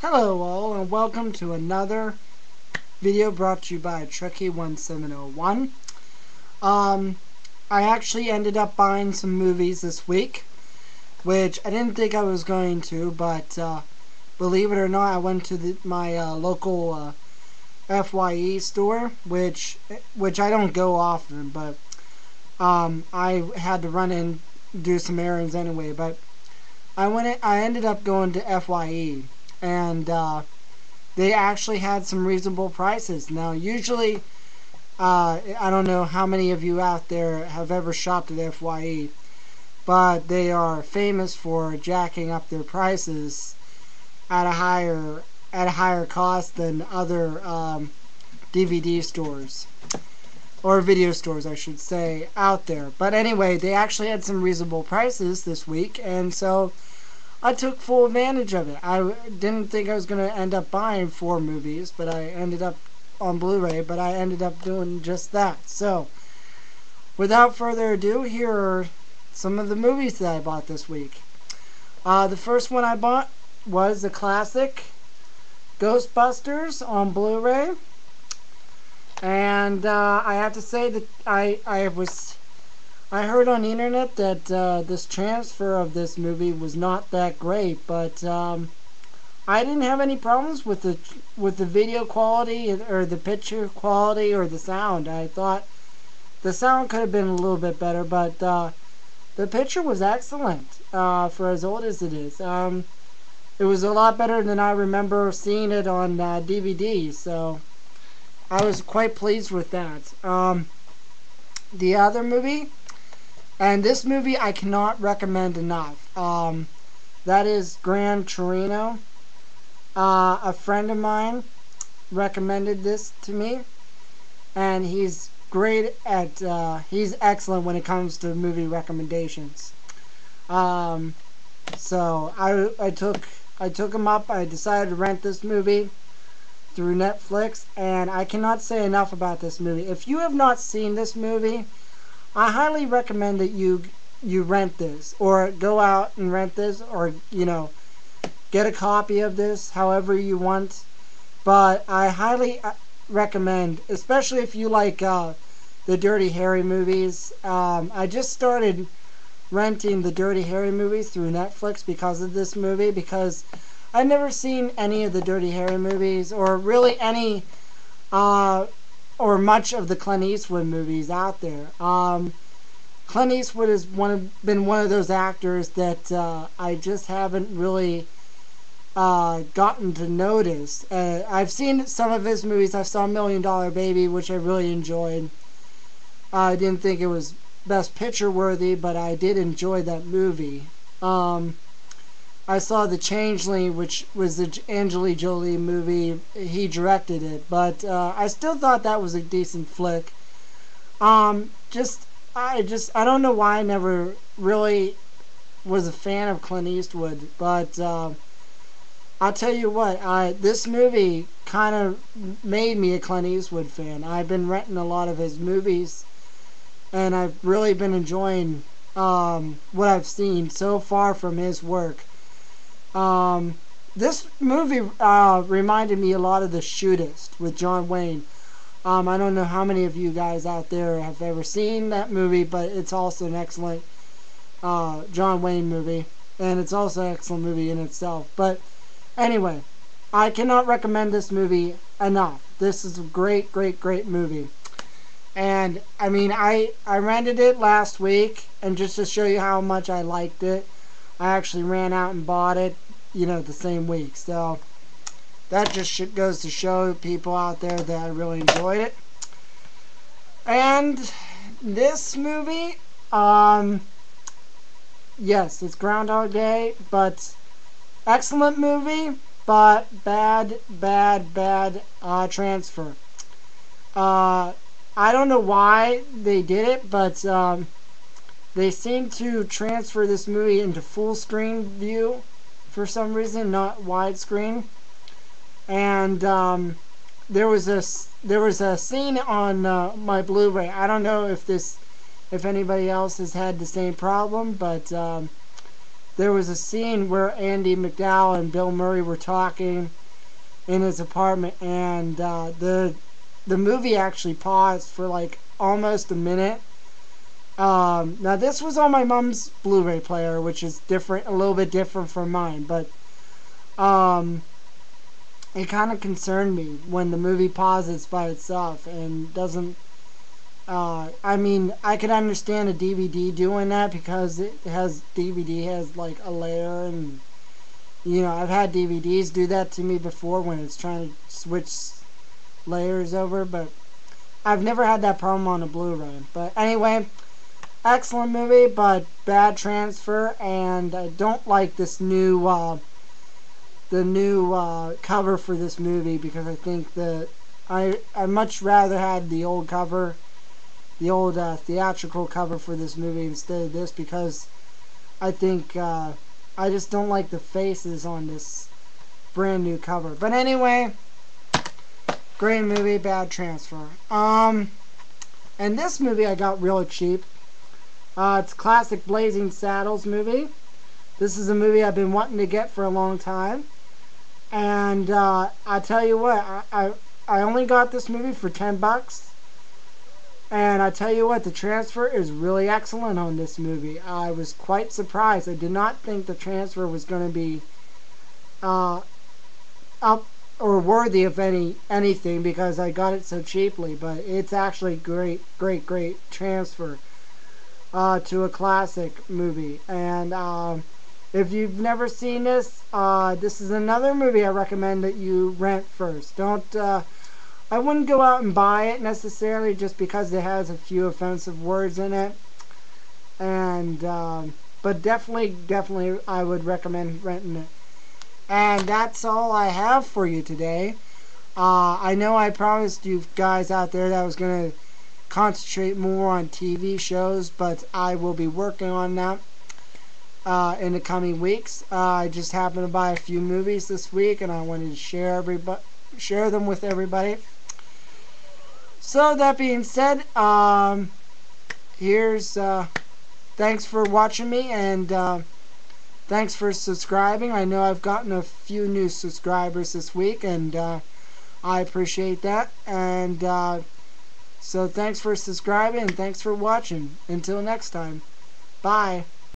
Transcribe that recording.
Hello all, and welcome to another video brought to you by Trekkie1701. I actually ended up buying some movies this week, which I didn't think I was going to, but believe it or not, I went to my local FYE store, which I don't go often, but I had to run in do some errands anyway. But I ended up going to FYE, and they actually had some reasonable prices. Now, usually, I don't know how many of you out there have ever shopped at FYE, but they are famous for jacking up their prices at a higher cost than other DVD stores, or video stores, I should say, out there. But anyway, they actually had some reasonable prices this week, and so I took full advantage of it. I didn't think I was going to end up buying 4 movies, but I ended up on Blu Ray, but I ended up doing just that. So, without further ado, here are some of the movies that I bought this week. The first one I bought was the classic Ghostbusters on Blu Ray. And I have to say that I heard on the internet that this transfer of this movie was not that great, but I didn't have any problems with the video quality or the picture quality or the sound. I thought the sound could have been a little bit better, but the picture was excellent for as old as it is. It was a lot better than I remember seeing it on DVD, so I was quite pleased with that. The other movie, and this movie I cannot recommend enough, that is Gran Torino. A friend of mine recommended this to me, and he's great at, he's excellent when it comes to movie recommendations. So I took him up. I decided to rent this movie through Netflix, and I cannot say enough about this movie. If you have not seen this movie, I highly recommend that you rent this, or go out and rent this, or get a copy of this, however you want. But I highly recommend, especially if you like the Dirty Harry movies. I just started renting the Dirty Harry movies through Netflix because of this movie, because I've never seen any of the Dirty Harry movies, or really any or much of the Clint Eastwood movies out there. Clint Eastwood has been one of those actors that I just haven't really gotten to notice. I've seen some of his movies. I saw $1 Million Baby, which I really enjoyed. I didn't think it was Best Picture worthy, but I did enjoy that movie. I saw The Changeling, which was the Angelina Jolie movie. He directed it, but I still thought that was a decent flick. I don't know why I never really was a fan of Clint Eastwood, but I'll tell you what, this movie kind of made me a Clint Eastwood fan. I've been renting a lot of his movies, and I've really been enjoying what I've seen so far from his work. This movie reminded me a lot of The Shootist with John Wayne. I don't know how many of you guys out there have ever seen that movie, but it's also an excellent John Wayne movie, and it's also an excellent movie in itself. But anyway, I cannot recommend this movie enough. This is a great, great, great movie. And I mean, I rented it last week, and just to show you how much I liked it, I actually ran out and bought it, the same week. So that just goes to show people out there that I really enjoyed it. And this movie, yes, it's Groundhog Day, but excellent movie, but bad transfer. I don't know why they did it, but they seem to transfer this movie into full screen view for some reason, not widescreen. And there was a scene on my Blu Ray. I don't know if anybody else has had the same problem, but there was a scene where Andy McDowell and Bill Murray were talking in his apartment, and the movie actually paused for like almost a minute. Now this was on my mom's Blu Ray player, which is different, a little bit different from mine, but it kind of concerned me when the movie pauses by itself and doesn't. I mean, I could understand a DVD doing that because DVD has like a layer, and I've had DVDs do that to me before when it's trying to switch layers over, but I've never had that problem on a Blu-ray. But anyway, excellent movie, but bad transfer, and I don't like this new the new cover for this movie, because I think that I much rather had the old cover, the old theatrical cover for this movie instead of this, because I think I just don't like the faces on this brand new cover. But anyway, great movie, bad transfer. And this movie I got really cheap. It's a classic Blazing Saddles movie. This is a movie I've been wanting to get for a long time. And I tell you what, I only got this movie for $10. And I tell you what, the transfer is really excellent on this movie. I was quite surprised. I did not think the transfer was going to be up or worthy of anything, because I got it so cheaply. But it's actually great transfer to a classic movie. And if you've never seen this, this is another movie I recommend that you rent first. I wouldn't go out and buy it necessarily, just because it has a few offensive words in it. And but definitely I would recommend renting it. And that's all I have for you today. I know I promised you guys out there that I was going to concentrate more on TV shows, but I will be working on that in the coming weeks. I just happened to buy a few movies this week, and I wanted to share them with everybody. So that being said, here's thanks for watching me, and thanks for subscribing. I know I've gotten a few new subscribers this week, and I appreciate that. And so thanks for subscribing, and thanks for watching. Until next time, bye.